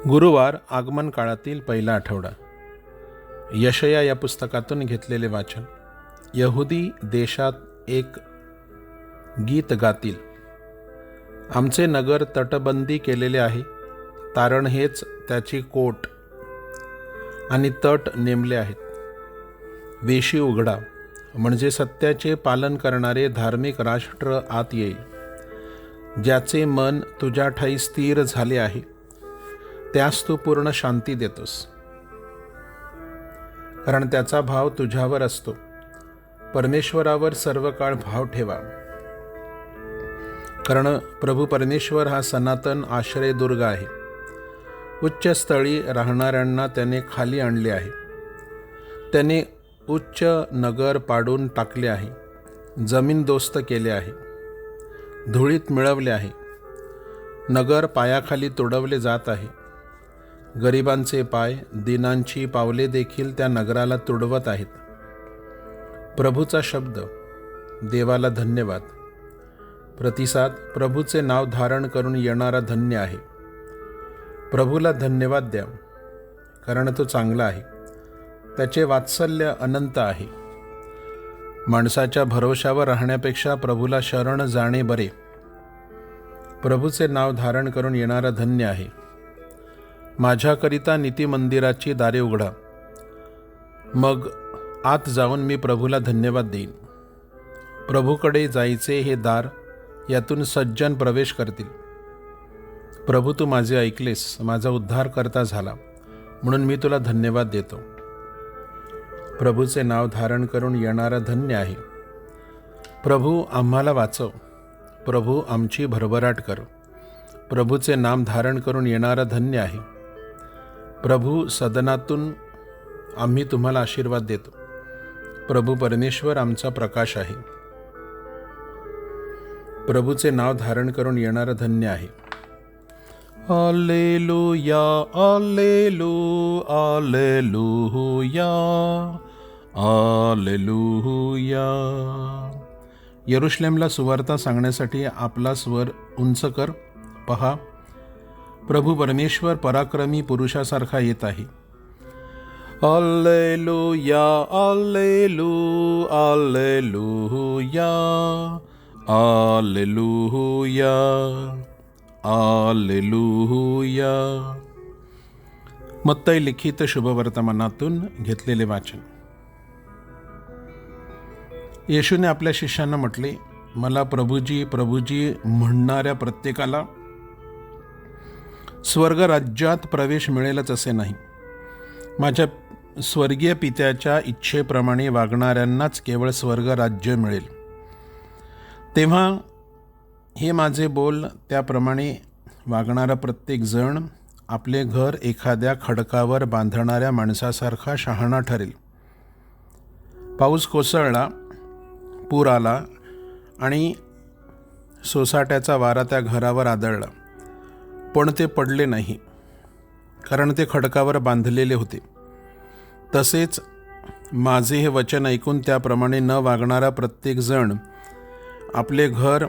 गुरुवार आगमन काळातील पहिला आठवडा. यशया या पुस्तकातून घेतलेले वाचन. यहुदी देशात एक गीत गातील. आमचे नगर तटबंदी केलेले आहे, तारण हेच त्याची कोट आणि तट नेमले आहेत. वेशी उघडा, म्हणजे सत्याचे पालन करणारे धार्मिक राष्ट्र आत येईल. ज्याचे मन तुझ्या ठाई स्थिर झाले आहे, त्यास तू पूर्ण शांती देतोस, कारण त्याचा भाव तुझ्यावर असतो. परमेश्वरावर सर्व काळ भाव ठेवा, कारण प्रभू परमेश्वर हा सनातन आश्रयदुर्ग आहे. उच्च स्थळी राहणाऱ्यांना त्याने खाली आणले आहे. त्याने उच्च नगर पाडून टाकले आहे, जमीनदोस्त केले आहे, धुळीत मिळवले आहे. नगर पायाखाली तुडवले जात आहे. गरिबांचे पाय, दीनांची पावले देखील त्या नगराला तुडवत आहेत. प्रभूचा शब्द. देवाला धन्यवाद. प्रतिसाद. प्रभूचे नाव धारण करून येणारा धन्य आहे. प्रभूला धन्यवाद द्या, कारण तो चांगला आहे. त्याचे वात्सल्य अनंत आहे. माणसाच्या भरोशावर राहण्यापेक्षा प्रभूला शरण जाणे बरे. प्रभूचे नाव धारण करून येणारा धन्य आहे. माझ्याकरिता नीतिमंदिराची दारे उघडा, मग आत जाऊन मी प्रभूला धन्यवाद देईन. प्रभूकडे जायचे हे दार, यातून सज्जन प्रवेश करतील. प्रभू, तू माझे ऐकलेस, माझा उद्धार करता झाला, म्हणून मी तुला धन्यवाद देतो. प्रभूचे नाव धारण करून येणारा धन्य आहे. प्रभू, आम्हाला वाचव. प्रभू, आमची भरभराट कर. प्रभूचे नाम धारण करून येणारा धन्य आहे. प्रभू, सदनातून आम्ही तुम्हाला आशीर्वाद देतो. प्रभू परमेश्वर आमचा प्रकाश आहे. प्रभूचे नाव धारण करून येणारा धन्य आहे. हालेलुया, हालेलू, हालेलुया, हालेलुया. यरूशलेमला सुवार्ता सांगण्यासाठी आपला स्वर उंच कर. पहा, प्रभू परमेश्वर पराक्रमी पुरुषासारखा येत आहे. हालेलुया, हालेलू, हालेलुया, हालेलुया, हालेलुया. मत्तई लिखित शुभवर्तमानातून घेतलेले वाचन. येशूने आपल्या शिष्यांना म्हटले, मला प्रभूजी प्रभूजी म्हणणाऱ्या प्रत्येकाला स्वर्ग राज्यात प्रवेश मिळेलच असे नाही. माझ्या स्वर्गीय पित्याच्या इच्छेप्रमाणे वागणाऱ्यांनाच केवळ स्वर्ग राज्य मिळेल. तेव्हा हे माझे बोल, त्याप्रमाणे वागणारा प्रत्येक जण आपले घर एखाद्या खडकावर बांधणाऱ्या माणसासारखा शहाणा ठरेल. पाऊस कोसळला, पूर आला आणि सोसाट्याचा वारा त्या घरावर आदळला, पण ते पडले नाही, कारण ते खडकावर बांधलेले होते. तसेच माझे हे वचन ऐकून त्याप्रमाणे न वागणारा प्रत्येक जण आपले घर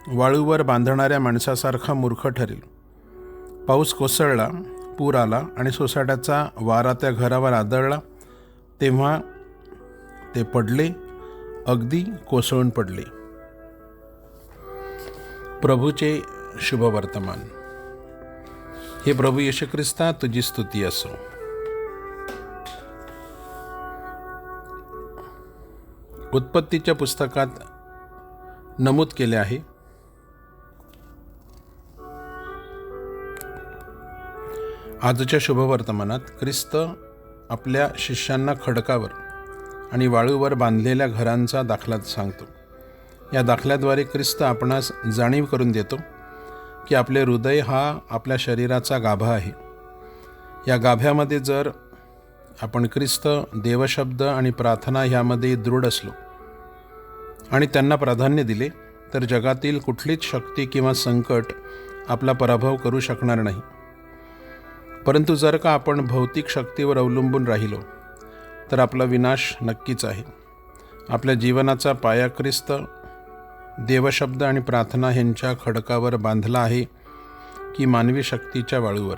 वाळूवर बांधणाऱ्या माणसासारखा मूर्ख ठरेल. पाऊस कोसळला, पूर आला आणि सोसाट्याचा वारा त्या घरावर आदळला, तेव्हा ते पडले, अगदी कोसळून पडले. प्रभूचे शुभवर्तमान. हे प्रभू येशू ख्रिस्ता, तुझी स्तुती असो. उत्पत्तीच्या पुस्तकात नमूद केले आहे, आजच्या शुभवर्तमानात ख्रिस्त आपल्या शिष्यांना खडकावर आणि वाळूवर बांधलेल्या घरांचा दाखला सांगतो. या दाखल्याद्वारे ख्रिस्त आपणास जाणीव करून देतो की आपले हृदय हा आपल्या शरीराचा गाभा आहे. या गाभ्यामध्ये जर आपण ख्रिस्त, देवशब्द आणि प्रार्थना ह्यामध्ये दृढ असलो आणि त्यांना प्राधान्य दिले, तर जगातील कुठलीच शक्ती किंवा संकट आपला पराभव करू शकणार नाही. परंतु जर का आपण भौतिक शक्तीवर अवलंबून राहिलो, तर आपला विनाश नक्कीच आहे. आपल्या जीवनाचा पाया ख्रिस्त, देवशब्द आणि प्रार्थना ह्यांच्या खडकावर बांधला आहे की मानवी शक्तीच्या वाळूवर.